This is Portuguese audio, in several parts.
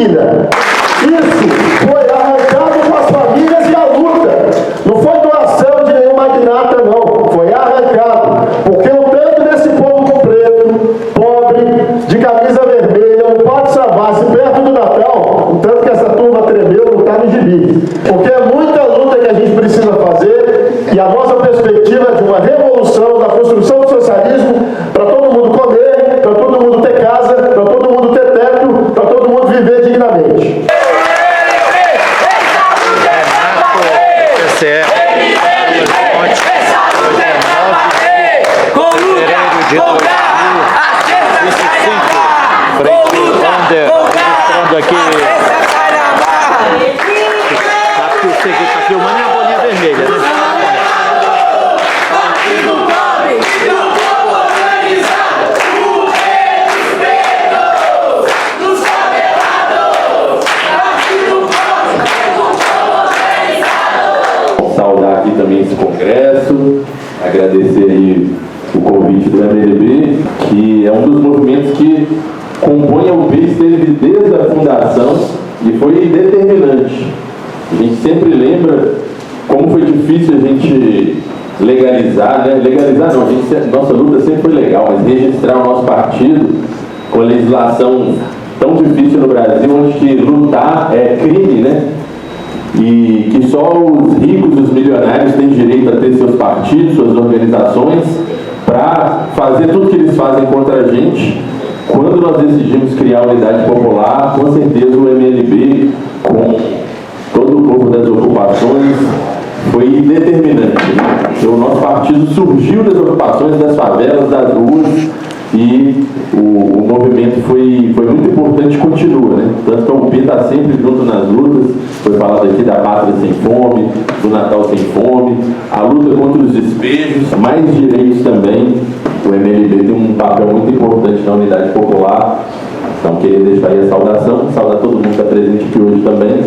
família. Isso foi arrancado com as famílias e a luta. Não foi doação de nenhum magnata, não. Foi arrancado. Porque o tanto desse povo preto, pobre, de camisa vermelha, não pode salvar-se perto do Natal, o tanto que essa turma tremeu, não está no gibi. Porque é muita luta que a gente precisa fazer e a nossa perspectiva é de uma revolução, da construção do socialismo, para todo mundo comer, para todo mundo ter casa, para todo mundo ter teto, para todo mundo viver dignamente. Aqui. Você que está filmando é a bolinha vermelha, né? Saudar aqui também esse congresso, agradecer aí o convite do MLB, que é um dos movimentos que compõe a UB, esteve desde a fundação e foi determinante. A gente sempre lembra como foi difícil a gente legalizar, né? Legalizar não, nossa luta sempre foi legal, mas registrar o nosso partido com a legislação tão difícil no Brasil, onde que lutar é crime, né? E que só os ricos, os milionários têm direito a ter seus partidos, suas organizações, para fazer tudo que eles fazem contra a gente. Quando nós decidimos criar a Unidade Popular, com certeza o MLB, com todo o povo das ocupações, foi determinante. O nosso partido surgiu das ocupações, das favelas, das ruas, e o movimento foi muito importante e continua, né? Tanto que a UB está sempre junto nas lutas. Foi falado aqui da Pátria Sem Fome, do Natal Sem Fome, a luta contra os despejos, mais direitos também. O MLB tem um papel muito importante na Unidade Popular. Então, queria deixar aí a saudação, saudar todo mundo que está presente aqui hoje também.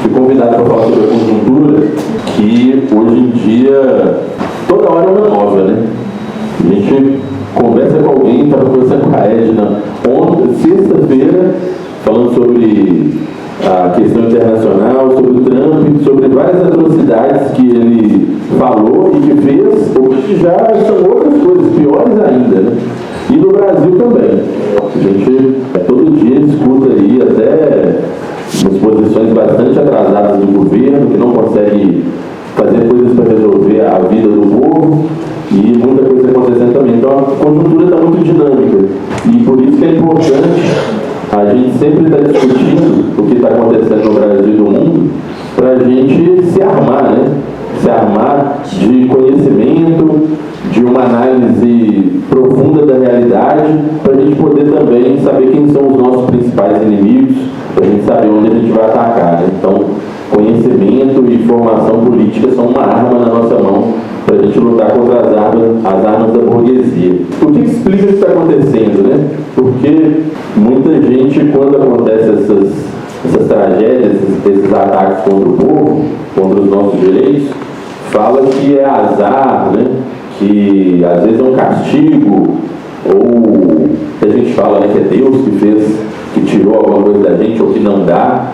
Fui convidado para falar sobre a conjuntura, que hoje em dia, toda hora é uma nova, né? A gente conversa com alguém, estava conversando com a Edna sexta-feira, falando sobre a questão internacional, sobre o Trump, sobre várias atrocidades que ele falou e que fez, hoje já são outras coisas, piores ainda, né? E no Brasil também. A gente todo dia escuta aí até umas posições bastante atrasadas do governo, que não consegue fazer coisas para resolver a vida do povo, e muita coisa acontecendo também. Então a conjuntura está muito dinâmica, e por isso que é importante a gente sempre estar discutindo o que está acontecendo no Brasil e no mundo, para a gente se armar, né? Se armar de conhecimento, de uma análise profunda da realidade, para a gente poder também saber quem são os nossos principais inimigos, para a gente saber onde a gente vai atacar, né? Então, conhecimento e formação política são uma arma na nossa mão para a gente lutar contra as armas da burguesia. O que explica o que está acontecendo, né? Porque muita gente, quando acontecem essas tragédias, esses ataques contra o povo, contra os nossos direitos, fala que é azar, né? Que às vezes é um castigo, ou que a gente fala, né, que é Deus que fez, que tirou alguma coisa da gente, ou que não dá,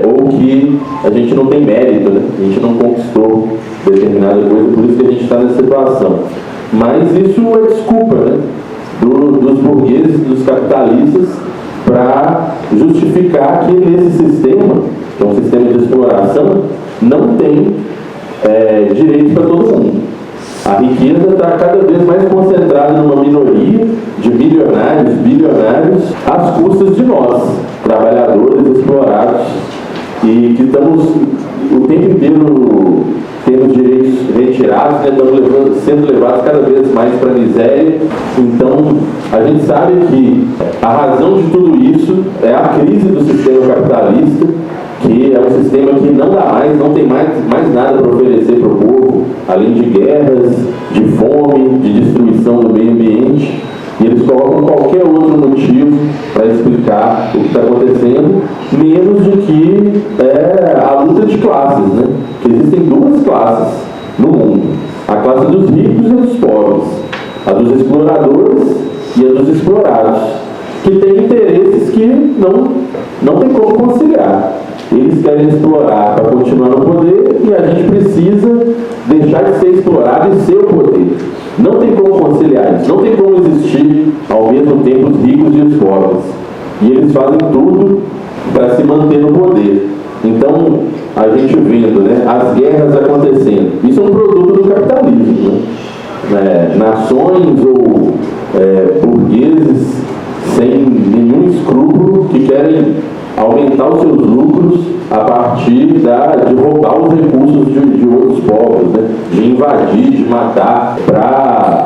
ou que a gente não tem mérito, né? A gente não conquistou determinada coisa, por isso que a gente está nessa situação. Mas isso é desculpa, né? Dos burgueses, dos capitalistas, para justificar que nesse sistema, que é um sistema de exploração, não tem direitos para todo mundo. A riqueza está cada vez mais concentrada numa minoria de milionários, bilionários, às custas de nós, trabalhadores explorados, e que estamos o tempo inteiro tendo direitos retirados, né, sendo levados cada vez mais para a miséria. Então, a gente sabe que a razão de tudo isso é a crise do sistema capitalista, que é um sistema que não dá mais, não tem mais nada para oferecer para o povo, além de guerras, de fome, de destruição do meio ambiente. E eles colocam qualquer outro motivo para explicar o que está acontecendo, menos de que a luta de classes, né? Que existem duas classes no mundo: a classe dos ricos e dos pobres, a dos exploradores e a dos explorados, que têm interesses que não tem como conciliar. Eles querem explorar para continuar no poder e a gente precisa deixar de ser explorado e ser o poder. Não tem como conciliar isso, não tem como existir ao mesmo tempo os ricos e os pobres. E eles fazem tudo para se manter no poder. Então, a gente vendo, né, as guerras acontecendo, isso é um produto do capitalismo, né? Nações ou burgueses sem nenhum escrúpulo que querem aumentar os seus lucros a partir de roubar os recursos de outros povos, né? De invadir, de matar,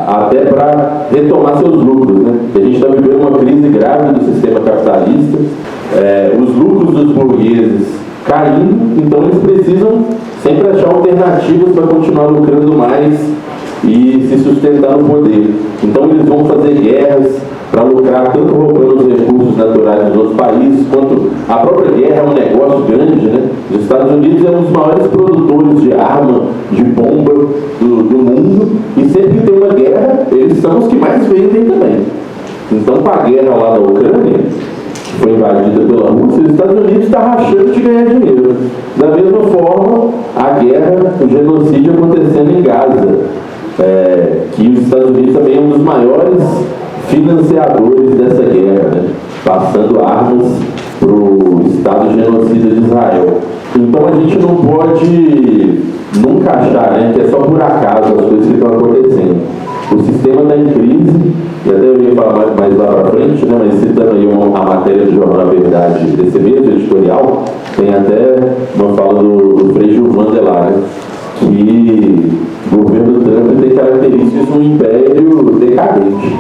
até para retomar seus lucros, né? A gente está vivendo uma crise grave do sistema capitalista, os lucros dos burgueses caindo, então eles precisam sempre achar alternativas para continuar lucrando mais e se sustentar no poder. Então eles vão fazer guerras para lucrar, tanto roubando os recursos naturais dos outros países, quanto a própria guerra é um negócio grande, né? Os Estados Unidos é um dos maiores produtores de arma, de bomba do mundo, e sempre que tem uma guerra, eles são os que mais vendem também. Então, com a guerra lá da Ucrânia, que foi invadida pela Rússia, os Estados Unidos está rachando de ganhar dinheiro. Da mesma forma, a guerra, o genocídio acontecendo em Gaza, que os Estados Unidos também é um dos maiores financiadores dessa guerra, né? Passando armas para o Estado genocida de Israel. Então a gente não pode nunca achar, né, que é só por acaso as coisas que estão acontecendo. O sistema está em crise, e até eu ia falar mais lá para frente, né, mas citando aí a matéria do Jornal A Verdade, desse mesmo editorial, tem até uma fala do Frei Gilvan de lá, né, que o governo Trump tem características de um império decadente.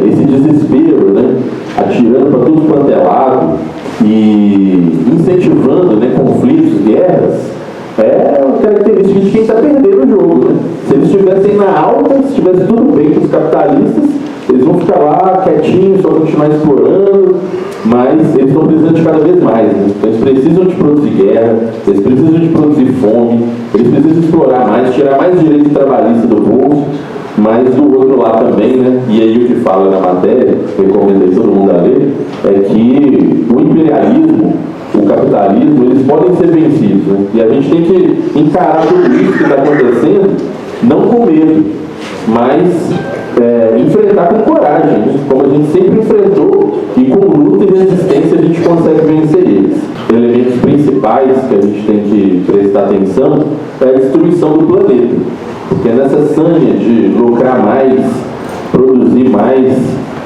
Esse desespero, né, atirando para tudo quanto é lado e incentivando, né, conflitos, guerras, é uma característica de quem está perdendo o jogo, né? Se eles estivessem na alta, se estivesse tudo bem com os capitalistas, eles vão ficar lá quietinhos, só continuar explorando, mas eles estão precisando de cada vez mais, né? Então eles precisam de produzir guerra, eles precisam de produzir fome, eles precisam explorar mais, tirar mais direito trabalhista do povo, mas do outro lado também, né? E aí o que fala na matéria, recomendo todo mundo a ler, é que o imperialismo, o capitalismo, eles podem ser vencidos, né? E a gente tem que encarar tudo isso que está acontecendo, não com medo, mas enfrentar com coragem, né? Como a gente sempre enfrentou, e com luta e resistência a gente consegue vencer eles. Elementos principais que a gente tem que prestar atenção é a destruição do planeta, porque nessa sanha de lucrar mais, produzir mais,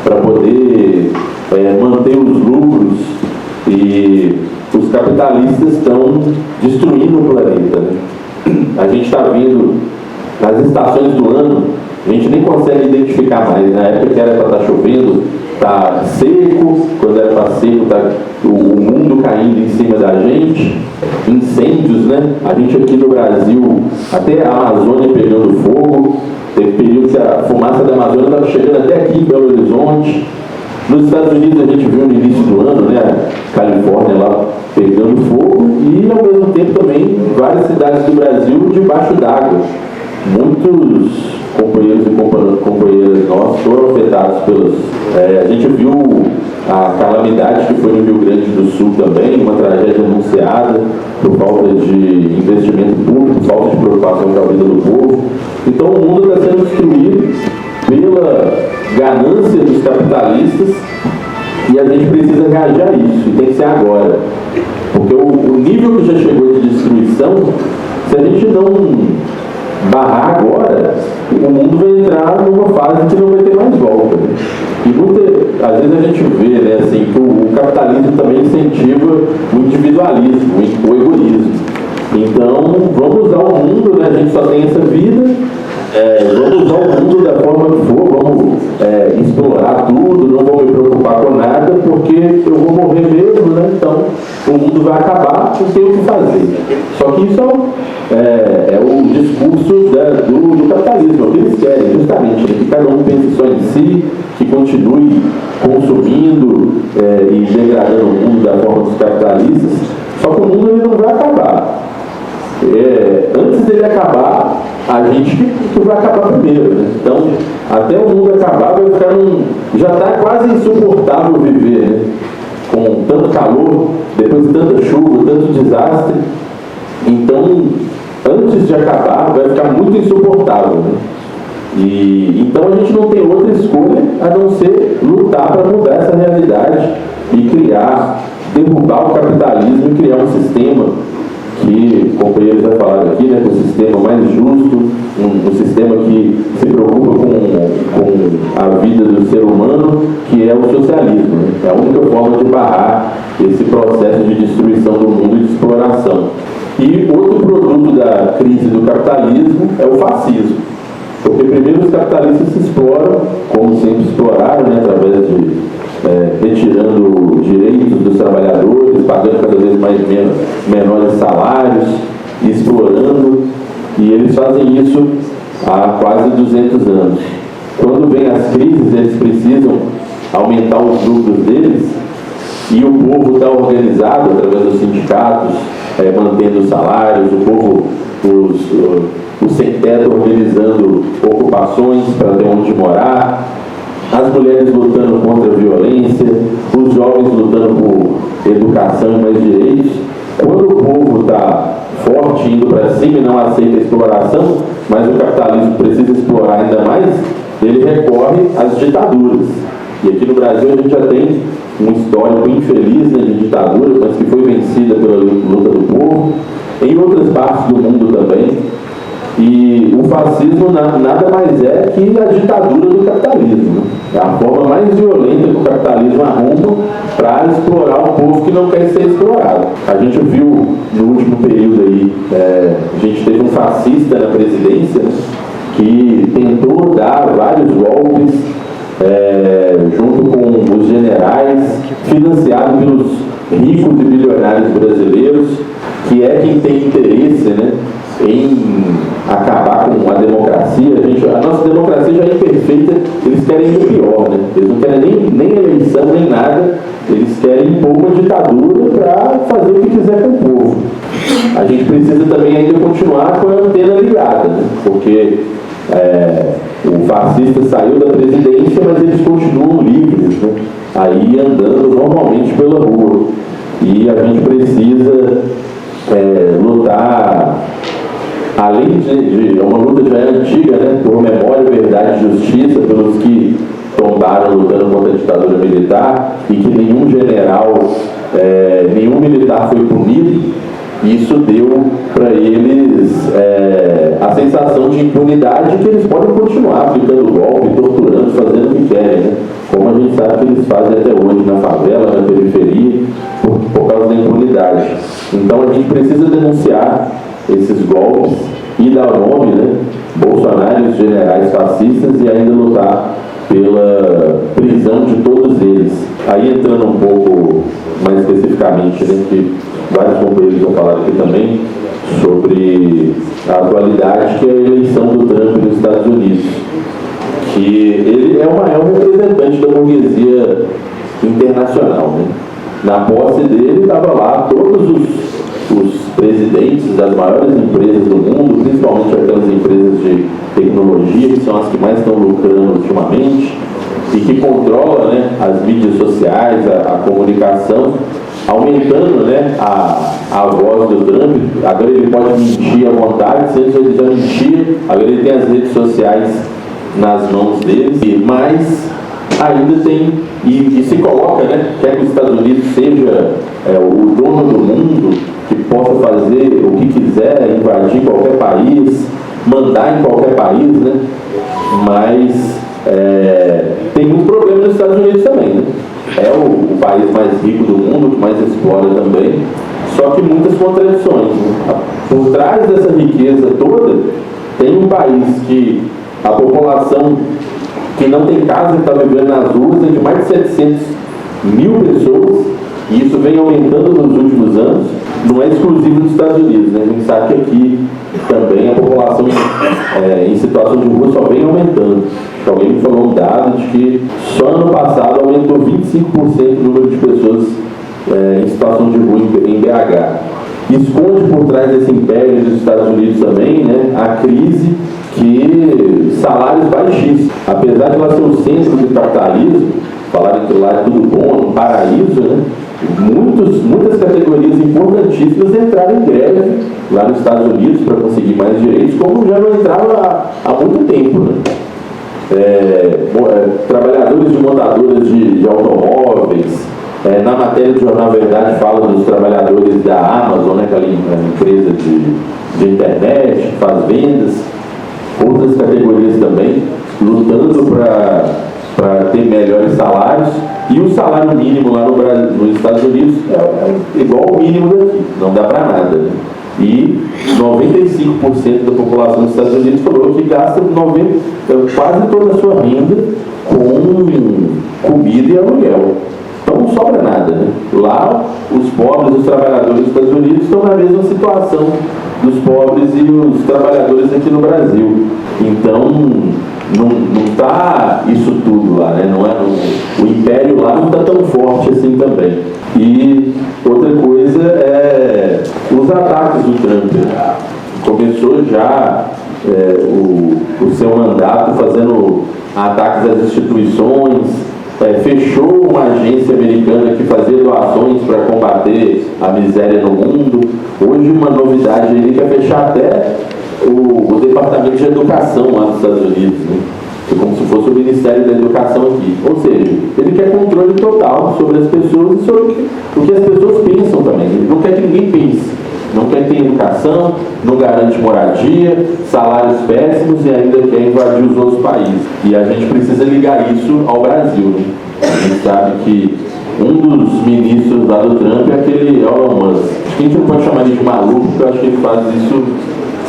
para poder manter os lucros, e os capitalistas estão destruindo o planeta, né? A gente está vendo nas estações do ano, a gente nem consegue identificar mais. Na época que era para estar chovendo, está seco, quando era para seco, está o mundo caindo em cima da gente, incêndios, né? A gente aqui no Brasil, até a Amazônia pegando fogo, teve período que a fumaça da Amazônia estava chegando até aqui em Belo Horizonte. Nos Estados Unidos a gente viu no início do ano, né, Califórnia lá pegando fogo, e ao mesmo tempo também várias cidades do Brasil debaixo d'água. Muitos companheiros e companheiras nossos foram afetados pelos... a gente viu a calamidade que foi no Rio Grande do Sul também, uma tragédia anunciada por falta de investimento público, falta de preocupação com a vida do povo. Então o mundo está sendo destruído pela ganância dos capitalistas, e a gente precisa reagir a isso, e tem que ser agora, porque o nível que já chegou de destruição, se a gente não barrar agora, o mundo vai entrar numa fase que não vai ter mais volta, né? E às vezes a gente vê, né, assim, que o capitalismo também incentiva o individualismo, o egoísmo. Então vamos usar o mundo, né? A gente só tem essa vida, vamos usar o mundo da forma que for, vamos explorar tudo, não vou me preocupar com nada, porque eu vou morrer mesmo, né? Então o mundo vai acabar, não tem o que fazer. Só que isso é o discurso do capitalismo, é o que eles querem, justamente, que cada um pense só em si, que continue consumindo e degradando o mundo da forma dos capitalistas. Só que o mundo ele não vai acabar. Antes dele acabar, a gente que vai acabar primeiro, né? Então, até o mundo acabar, vai ficar já está quase insuportável viver, né? Com calor, depois tanta chuva, tanto desastre. Então, antes de acabar, vai ficar muito insuportável, né? E então a gente não tem outra escolha a não ser lutar para mudar essa realidade e derrubar o capitalismo e criar um sistema que, companheiros já falaram aqui, né, um sistema mais justo, um sistema que se preocupa com a vida do ser humano, que é o socialismo, né? É a única forma de barrar esse processo de destruição do mundo e de exploração. E outro produto da crise do capitalismo é o fascismo. Porque primeiro os capitalistas se exploram, como sempre exploraram, né, através de retirando direitos dos trabalhadores, pagando cada vez menores salários, explorando, e eles fazem isso há quase 200 anos. Quando vem as crises, eles precisam aumentar os lucros deles, e o povo está organizado através dos sindicatos, mantendo os salários, o povo, o sem-teto organizando ocupações para ter onde morar, as mulheres lutando contra a violência, os jovens lutando por educação e mais direitos. Quando o povo está forte, indo para cima e não aceita a exploração, mas o capitalismo precisa explorar ainda mais, ele recorre às ditaduras. E aqui no Brasil a gente já tem um histórico infeliz, né, de ditadura, mas que foi vencida pela luta do povo. Em outras partes do mundo também. E o fascismo nada mais é que a ditadura do capitalismo, né? É a forma mais violenta que o capitalismo arruma para explorar um povo que não quer ser explorado. A gente viu no último período aí, a gente teve um fascista na presidência, né, que tentou dar vários golpes junto com os generais, financiado pelos ricos e bilionários brasileiros, que é quem tem interesse, né, em acabar com a democracia. A nossa democracia já é imperfeita, eles querem o pior, né? Eles não querem nem eleição, nem nada, eles querem impor uma ditadura para fazer o que quiser com o povo. A gente precisa também ainda continuar com a antena ligada, né? Porque o fascista saiu da presidência, mas eles continuam livres, né? Aí andando normalmente pela rua. E a gente precisa lutar, além de uma luta já antiga, né, por memória, verdade e justiça, pelos que tombaram lutando contra a ditadura militar, e que nenhum general, nenhum militar foi punido. Isso deu para eles a sensação de impunidade, que eles podem continuar aplicando golpe, torturando, fazendo o que querem, né? Como a gente sabe que eles fazem até hoje na favela, na periferia, por causa da impunidade. Então a gente precisa denunciar esses golpes e dar o nome, né, Bolsonaro e os generais fascistas, e ainda lutar pela prisão de todos eles. Aí entrando um pouco mais especificamente, né, que vários companheiros já falaram aqui também, sobre a atualidade, que é a eleição do Trump nos Estados Unidos, que ele é o maior representante da burguesia internacional, né? Na posse dele estava lá todos os presidentes das maiores empresas do mundo, principalmente aquelas empresas de tecnologia, que são as que mais estão lucrando ultimamente, e que controlam, né, as mídias sociais, a comunicação, aumentando, né, a voz do Trump. Agora ele pode mentir à vontade, se antes ele já mentia, agora ele tem as redes sociais nas mãos deles, mas ainda tem, e se coloca, né, quer que os Estados Unidos seja o dono do mundo, que possa fazer o que quiser, invadir qualquer país, mandar em qualquer país, né? Mas tem muito problema nos Estados Unidos também, né? É o país mais rico do mundo, que mais explora também, só que muitas contradições, né? Por trás dessa riqueza toda, tem um país que a população que não tem casa e está vivendo nas ruas é de mais de 700 mil pessoas, e isso vem aumentando nos últimos anos. Não é exclusivo dos Estados Unidos, né? A gente sabe que aqui também a população em situação de rua só vem aumentando. Alguém me falou um dado de que só ano passado aumentou 25% o número de pessoas em situação de rua em BH. Esconde por trás desse império dos Estados Unidos também, né, a crise, que salários baixíssimos. Apesar de ela ser o centro do capitalismo, falarem que lá é tudo bom, é um paraíso, né, muitas categorias importantíssimas entraram em greve lá nos Estados Unidos para conseguir mais direitos, como já não entrava há muito tempo, né? Trabalhadores de montadoras de automóveis, na matéria do Jornal Verdade fala dos trabalhadores da Amazon, né, aquela empresa de internet, que faz vendas, outras categorias também, lutando para ter melhores salários, e o salário mínimo lá no Brasil, nos Estados Unidos é igual ao mínimo daqui, não dá para nada, né? E 95% da população dos Estados Unidos falou que gasta quase toda a sua renda com comida e aluguel. Então não sobra nada, né? Lá, os pobres, os trabalhadores dos Estados Unidos estão na mesma situação dos pobres e os trabalhadores aqui no Brasil. Então, não está isso tudo lá, né? Não é, o império lá não está tão forte assim também. E outra coisa é os ataques do Trump. Começou já o seu mandato fazendo ataques às instituições, fechou uma agência americana que fazia doações para combater a miséria no mundo. Hoje uma novidade, ele quer fechar até o Departamento de Educação lá nos Estados Unidos, né? É como se fosse o Ministério da Educação aqui. Ou seja, ele quer controle total sobre as pessoas e sobre o que as pessoas pensam também. Ele não quer que ninguém pense. Não quer ter educação, não garante moradia, salários péssimos e ainda quer invadir os outros países. E a gente precisa ligar isso ao Brasil, né? A gente sabe que um dos ministros lá do Trump é aquele Elon Musk. Acho que a gente não pode chamar ele de maluco, porque eu acho que ele faz isso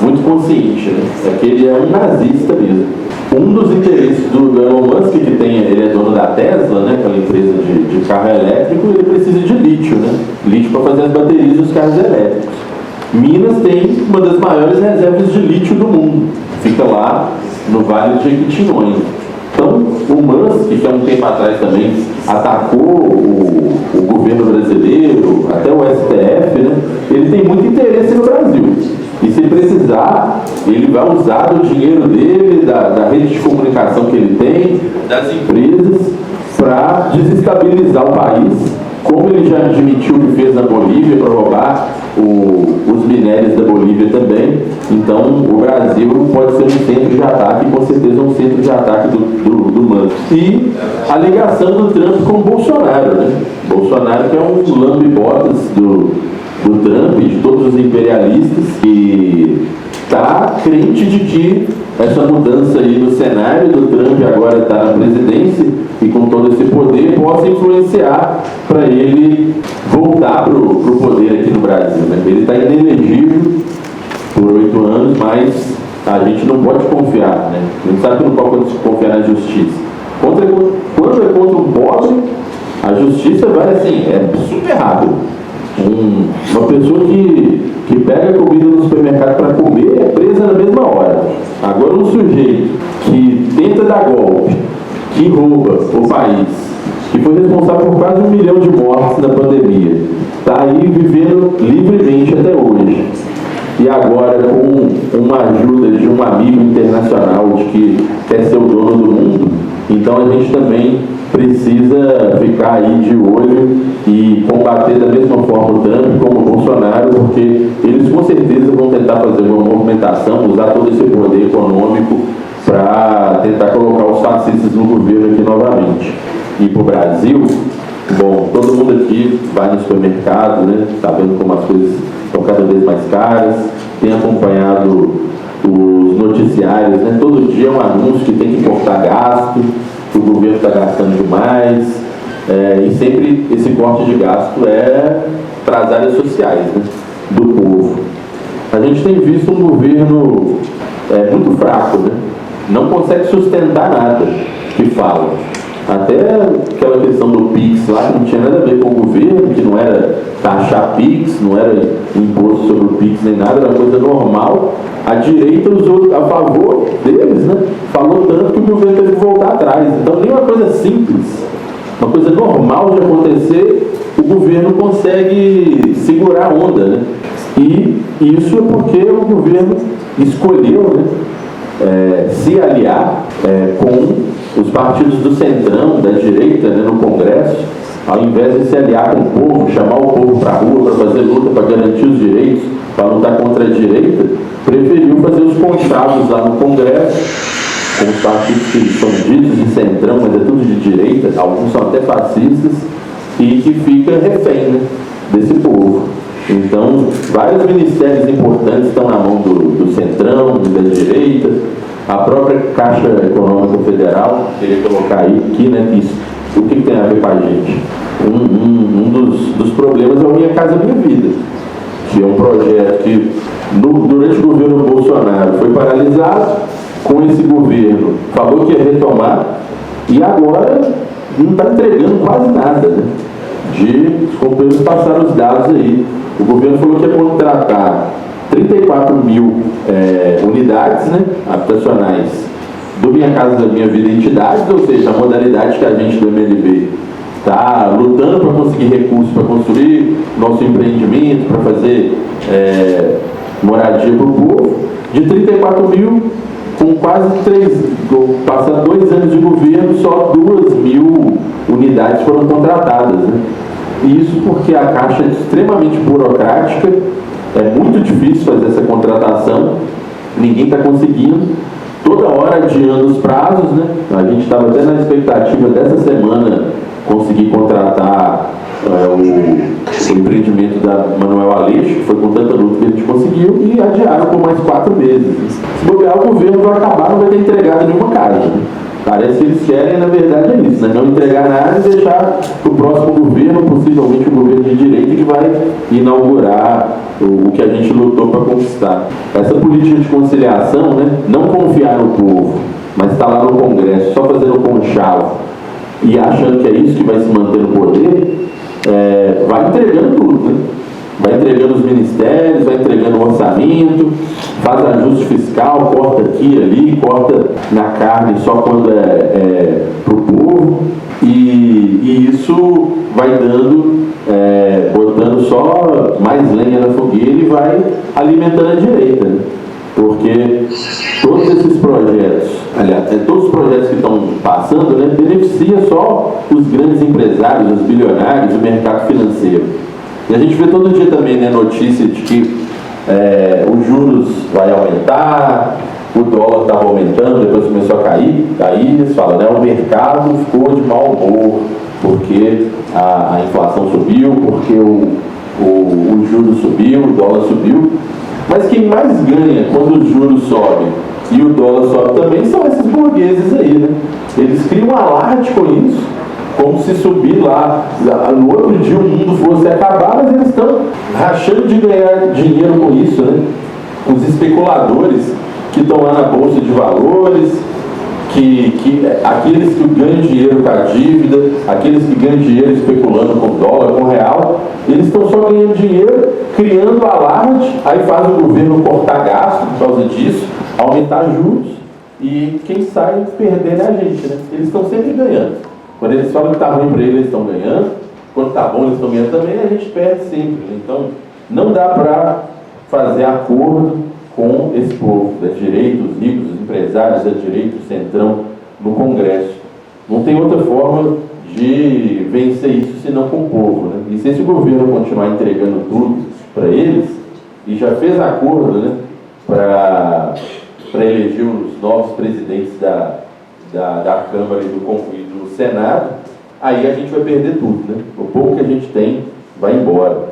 muito consciente, né? É que ele é um nazista mesmo. Um dos interesses do Elon Musk, ele é dono da Tesla, né, aquela empresa de carro elétrico, ele precisa de lítio, né? Lítio para fazer as baterias dos carros elétricos. Minas tem uma das maiores reservas de lítio do mundo. Fica lá no Vale de Jequitinhonha. Então, o Musk, que há um tempo atrás também atacou o governo brasileiro, até o STF, né? Ele tem muito interesse no Brasil. E se precisar, ele vai usar o dinheiro dele, da rede de comunicação que ele tem, das empresas, para desestabilizar o país, como ele já admitiu que fez na Bolívia para roubar os minérios da Bolívia também. Então, o Brasil pode ser um centro de ataque, com certeza um centro de ataque do Musk. E a ligação do Trump com o Bolsonaro, né? Bolsonaro que é um lambe-botas do Trump e de todos os imperialistas, que está crente de que essa mudança aí no cenário do Trump agora está na presidência e com todo esse poder possa influenciar para ele voltar para o poder aqui no Brasil, né? Ele está inelegível por 8 anos, mas a gente não pode confiar, né? A gente sabe que não pode confiar na justiça. Quando é contra um pobre, a justiça vai assim, é super rápido. Uma pessoa que pega comida no supermercado para comer é presa na mesma hora. Agora um sujeito que tenta dar golpe, que rouba o país, que foi responsável por quase 1 milhão de mortes na pandemia, está aí vivendo livremente até hoje. E agora, com uma ajuda de um amigo internacional de que quer ser o dono do mundo, então a gente também precisa ficar aí de olho e combater da mesma forma o Trump como o Bolsonaro, porque eles com certeza vão tentar fazer uma movimentação, usar todo esse poder econômico para tentar colocar os fascistas no governo aqui novamente. E para o Brasil, bom, todo mundo aqui vai no supermercado, né? Está vendo como as coisas estão cada vez mais caras, tem acompanhado os noticiários, né? Todo dia é um anúncio que tem que cortar gasto, que o governo está gastando demais, e sempre esse corte de gasto é para as áreas sociais, né, do povo. A gente tem visto um governo muito fraco, né? Não consegue sustentar nada que fala. Até aquela questão do PIX lá, que não tinha nada a ver com o governo, que não era taxar PIX, não era imposto sobre o PIX nem nada, era uma coisa normal. A direita usou a favor deles, né? Falou tanto que o governo teve que voltar atrás. Então, nem uma coisa simples, uma coisa normal de acontecer, o governo consegue segurar a onda, né? E isso é porque o governo escolheu, né, se aliar com os partidos do centrão, da direita, né, no Congresso, ao invés de se aliar com o povo, chamar o povo para a rua para fazer luta, para garantir os direitos, para lutar contra a direita, preferiu fazer os conchados lá no Congresso, com os partidos que são ditos de centrão, mas é tudo de direita, alguns são até fascistas, e que fica refém, né, desse povo. Então, vários ministérios importantes estão na mão do centrão, da direita, a própria Caixa Econômica Federal, queria colocar aqui, né, isso, o que tem a ver com a gente? Um dos problemas é o Minha Casa Minha Vida, que é um projeto que, durante o governo Bolsonaro, foi paralisado. Com esse governo, falou que ia retomar, e agora não está entregando quase nada, né? Os companheiros passaram os dados aí. O governo falou que ia contratar 34 mil unidades, né, habitacionais do Minha Casa Minha Vida Entidades, ou seja, a modalidade que a gente do MLB está lutando para conseguir recursos para construir nosso empreendimento, para fazer moradia para o povo, de 34 mil, com quase passando 2 anos de governo, só 2.000 unidades foram contratadas, né? Isso porque a Caixa é extremamente burocrática, é muito difícil fazer essa contratação, ninguém está conseguindo, toda hora adiando os prazos, né? A gente estava até na expectativa dessa semana conseguir contratar o empreendimento da Manuel Aleixo, que foi com tanta luta que a gente conseguiu, e adiaram por mais 4 meses. Se bobear, o governo vai acabar, não vai ter entregado nenhuma casa, né? Parece que eles querem, na verdade, é isso, né? Não entregar nada e deixar para o próximo governo, possivelmente o governo de direita, que vai inaugurar o que a gente lutou para conquistar. Essa política de conciliação, né? Não confiar no povo, mas estar lá no Congresso, só fazendo conchavo e achando que é isso que vai se manter no poder, vai entregando tudo, né? Vai entregando os ministérios, vai entregando o orçamento, faz ajuste fiscal, corta aqui e ali, corta na carne só quando é para o povo, e isso vai dando, botando só mais lenha na fogueira e vai alimentando a direita, né? Porque todos esses projetos, aliás, todos os projetos que estão passando, né, beneficia só os grandes empresários, os bilionários, o mercado financeiro. E a gente vê todo dia também, né, notícia de que os juros vai aumentar, o dólar estava aumentando, depois começou a cair, aí eles falam, né, o mercado ficou de mau humor, porque a inflação subiu, porque o juro subiu, o dólar subiu. Mas quem mais ganha quando os juros sobem e o dólar sobe também são esses burgueses aí, né? Eles criam um alarde com isso, como se subir lá, no outro dia o mundo fosse acabar, mas eles estão rachando de ganhar dinheiro com isso, né? Os especuladores que estão lá na Bolsa de Valores, aqueles que ganham dinheiro com a dívida, aqueles que ganham dinheiro especulando com dólar, com real, eles estão só ganhando dinheiro, criando alarde, aí faz o governo cortar gasto por causa disso, aumentar juros, e quem sai perdendo é a gente, né? Eles estão sempre ganhando. Quando eles falam que está ruim para eles estão ganhando, quando está bom eles estão ganhando também, a gente perde sempre, né? Então, não dá para fazer acordo com esse povo, da direita, os ricos, os empresários da direita, o centrão, no Congresso. Não tem outra forma de vencer isso senão com o povo, né? E se esse governo continuar entregando tudo para eles, e já fez acordo, né, para eleger os novos presidentes da Câmara e do Senado, aí a gente vai perder tudo, né? O pouco que a gente tem vai embora.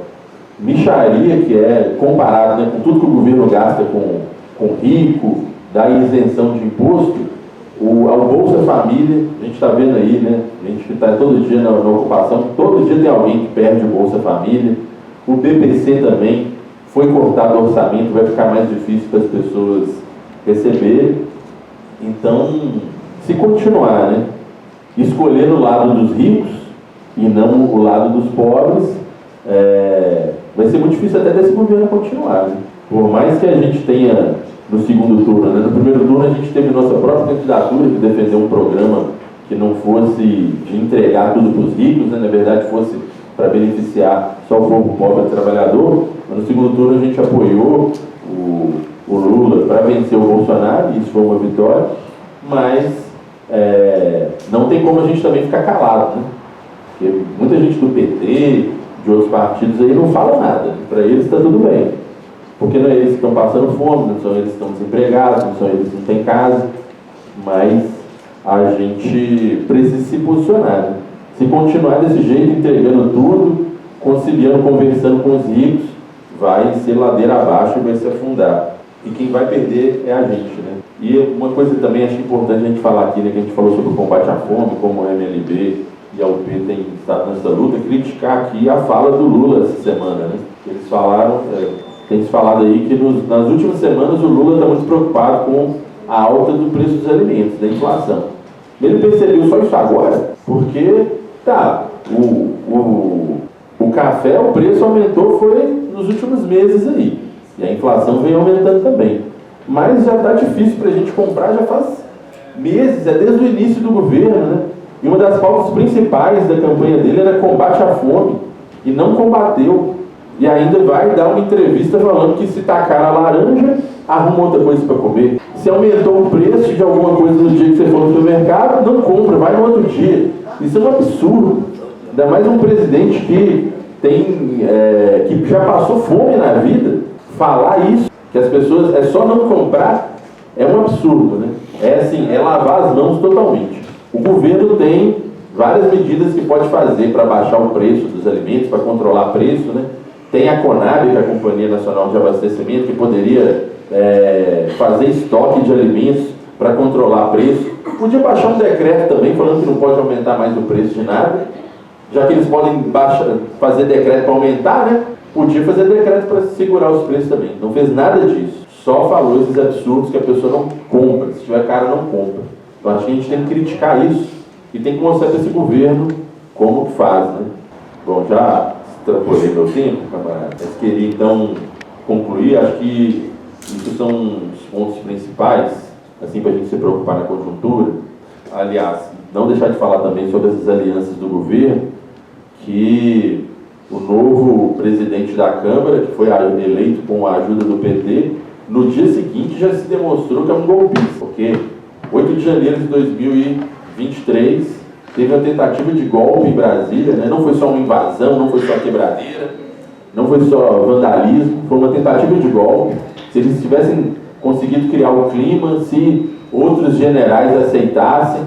Mixaria que é comparado, né, com tudo que o governo gasta com rico, da isenção de imposto, ao Bolsa Família, a gente está vendo aí, né, a gente que está todo dia na ocupação, todo dia tem alguém que perde o Bolsa Família. O BPC também foi cortado o orçamento, vai ficar mais difícil para as pessoas receberem. Então, se continuar, né, escolhendo o lado dos ricos e não o lado dos pobres, vai ser muito difícil até desse governo continuar, né? Por mais que a gente tenha no segundo turno, né? No primeiro turno a gente teve nossa própria candidatura que defendeu um programa que não fosse de entregar tudo para os ricos, né? Na verdade fosse para beneficiar só o povo pobre e trabalhador. Mas no segundo turno a gente apoiou o Lula para vencer o Bolsonaro, e isso foi uma vitória, mas não tem como a gente também ficar calado, né? Porque muita gente do PT, de outros partidos aí, não fala nada. Para eles está tudo bem. Porque não é eles que estão passando fome, não são eles que estão desempregados, não são eles que não têm casa. Mas a gente precisa se posicionar. Né? Se continuar desse jeito, entregando tudo, conciliando, conversando com os ricos, vai ser ladeira abaixo e vai se afundar. E quem vai perder é a gente, né? E uma coisa que também acho importante a gente falar aqui, né, que a gente falou sobre o combate à fome, como o MLB e a UP têm estado nessa luta, criticar aqui a fala do Lula essa semana, né? Eles falaram, tem se falado aí que nas últimas semanas o Lula está muito preocupado com a alta do preço dos alimentos, da inflação. Ele percebeu só isso agora, porque o café, o preço aumentou foi nos últimos meses aí. E a inflação vem aumentando também. Mas já está difícil para a gente comprar, já faz meses, desde o início do governo, né? E uma das pautas principais da campanha dele era combate à fome. E não combateu. E ainda vai dar uma entrevista falando que se tacar a laranja, arruma outra coisa para comer. Se aumentou o preço de alguma coisa no dia que você for no supermercado, não compra, vai no outro dia. Isso é um absurdo. Ainda mais um presidente que que já passou fome na vida, falar isso, que as pessoas é só não comprar, é um absurdo, né? É lavar as mãos totalmente. O governo tem várias medidas que pode fazer para baixar o preço dos alimentos, para controlar o preço, né? Tem a Conab, que é a Companhia Nacional de Abastecimento, que poderia fazer estoque de alimentos para controlar o preço. Podia baixar um decreto também, falando que não pode aumentar mais o preço de nada, já que eles podem fazer decreto para aumentar, né? Podia fazer decreto para segurar os preços também. Não fez nada disso. Só falou esses absurdos que a pessoa não compra. Se tiver cara, não compra. Então acho que a gente tem que criticar isso e tem que mostrar para esse governo como que faz, né? Bom, já extrapolei meu tempo, camarada. Mas queria então concluir. Acho que isso são os pontos principais, assim, para a gente se preocupar na conjuntura. Aliás, não deixar de falar também sobre essas alianças do governo, que o novo presidente da Câmara, que foi eleito com a ajuda do PT, no dia seguinte já se demonstrou que é um golpista, porque 8 de janeiro de 2023 teve uma tentativa de golpe em Brasília, né? Não foi só uma invasão, não foi só quebradeira, não foi só vandalismo, foi uma tentativa de golpe. Se eles tivessem conseguido criar o clima, se outros generais aceitassem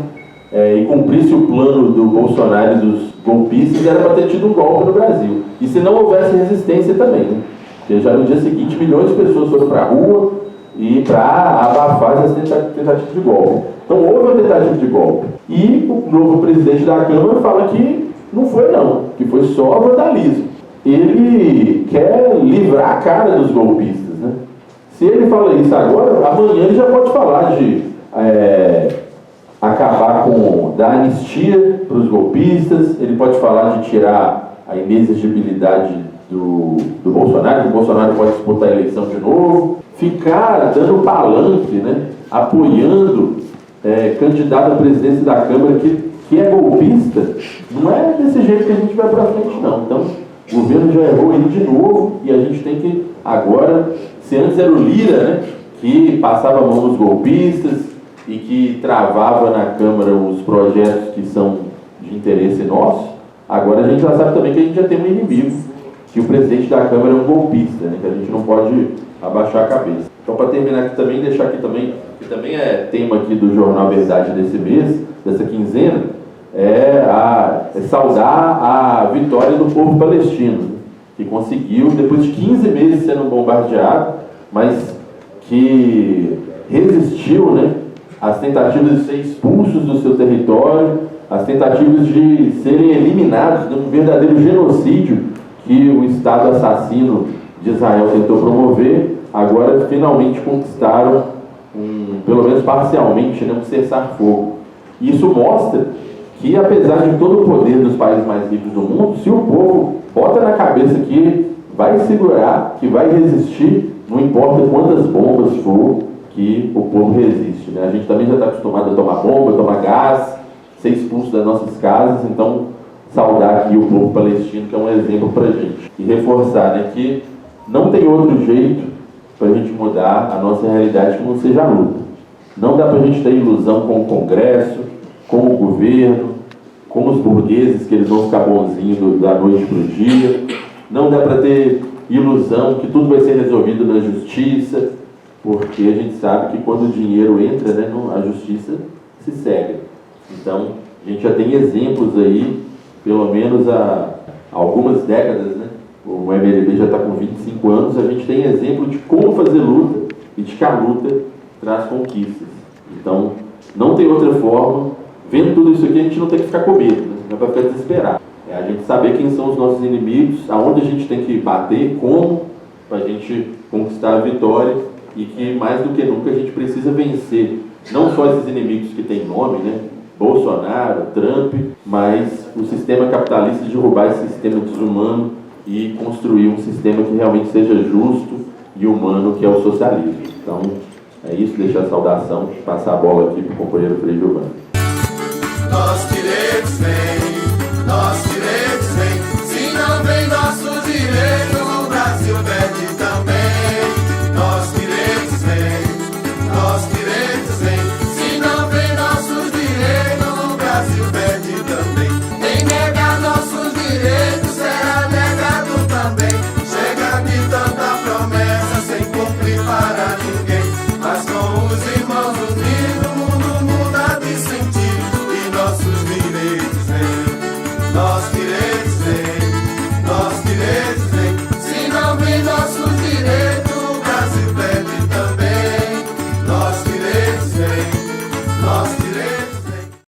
e cumprisse o plano do Bolsonaro e dos golpistas, era para ter tido um golpe no Brasil. E se não houvesse resistência também, né? Porque já no dia seguinte milhões de pessoas foram para a rua e para abafar essa tentativa de golpe. Então houve uma tentativa de golpe. E o novo presidente da Câmara fala que não foi não, que foi só vandalismo. Ele quer livrar a cara dos golpistas, né? Se ele fala isso agora, amanhã ele já pode falar de acabar dar anistia para os golpistas, ele pode falar de tirar a inelegibilidade do Bolsonaro, que o Bolsonaro pode disputar a eleição de novo, ficar dando palanque, né, apoiando candidato à presidência da Câmara que é golpista, não é desse jeito que a gente vai para frente não. Então, o governo já errou ele de novo e a gente tem que agora, se antes era o Lira, né, que passava a mão nos golpistas e que travava na Câmara os projetos que são de interesse nosso, agora a gente já sabe também que a gente já tem um inimigo, que o presidente da Câmara é um golpista, né, que a gente não pode abaixar a cabeça. Então, para terminar aqui também, deixar aqui também, que também é tema aqui do Jornal Verdade desse mês, dessa quinzena, é saudar a vitória do povo palestino, que conseguiu, depois de 15 meses sendo bombardeado, mas que resistiu, né, às tentativas de ser expulsos do seu território, às tentativas de serem eliminados de um verdadeiro genocídio que o Estado assassino de Israel tentou promover. Agora finalmente conquistaram, pelo menos parcialmente, né, um cessar-fogo. Isso mostra que, apesar de todo o poder dos países mais ricos do mundo, se o povo bota na cabeça que vai segurar, que vai resistir, não importa quantas bombas for, que o povo resiste, né? A gente também já está acostumado a tomar bomba, tomar gás, ser expulso das nossas casas, então saudar aqui o povo palestino, que é um exemplo para a gente. E reforçar, né, que não tem outro jeito para a gente mudar a nossa realidade que não seja a luta. Não dá para a gente ter ilusão com o Congresso, com o governo, como os burgueses, que eles vão ficar bonzinhos da noite para o dia. Não dá para ter ilusão que tudo vai ser resolvido na justiça, porque a gente sabe que quando o dinheiro entra, né, a justiça se cega. Então, a gente já tem exemplos aí, pelo menos há algumas décadas, né? O MLB já está com 25 anos, a gente tem exemplo de como fazer luta e de que a luta traz conquistas. Então, não tem outra forma. Vendo tudo isso aqui, a gente não tem que ficar com medo, né? Não é para ficar desesperado. É a gente saber quem são os nossos inimigos, aonde a gente tem que bater, como, para a gente conquistar a vitória, e que mais do que nunca a gente precisa vencer não só esses inimigos que têm nome, né? Bolsonaro, Trump, mas o sistema capitalista, derrubar esse sistema desumano e construir um sistema que realmente seja justo e humano, que é o socialismo. Então, é isso, deixar a saudação, passar a bola aqui para o companheiro Frei Giovanni. Nossos direitos vêm, se não vem nossos direitos, o Brasil perde também. Nossos direitos vêm, se não vem nossos direitos, o Brasil perde também. Quem negar nossos direitos será negado também. Chega de tanta promessa sem cumprir para ninguém, mas com os irmãos unidos o mundo muda de sentido. Nossos direitos vêm,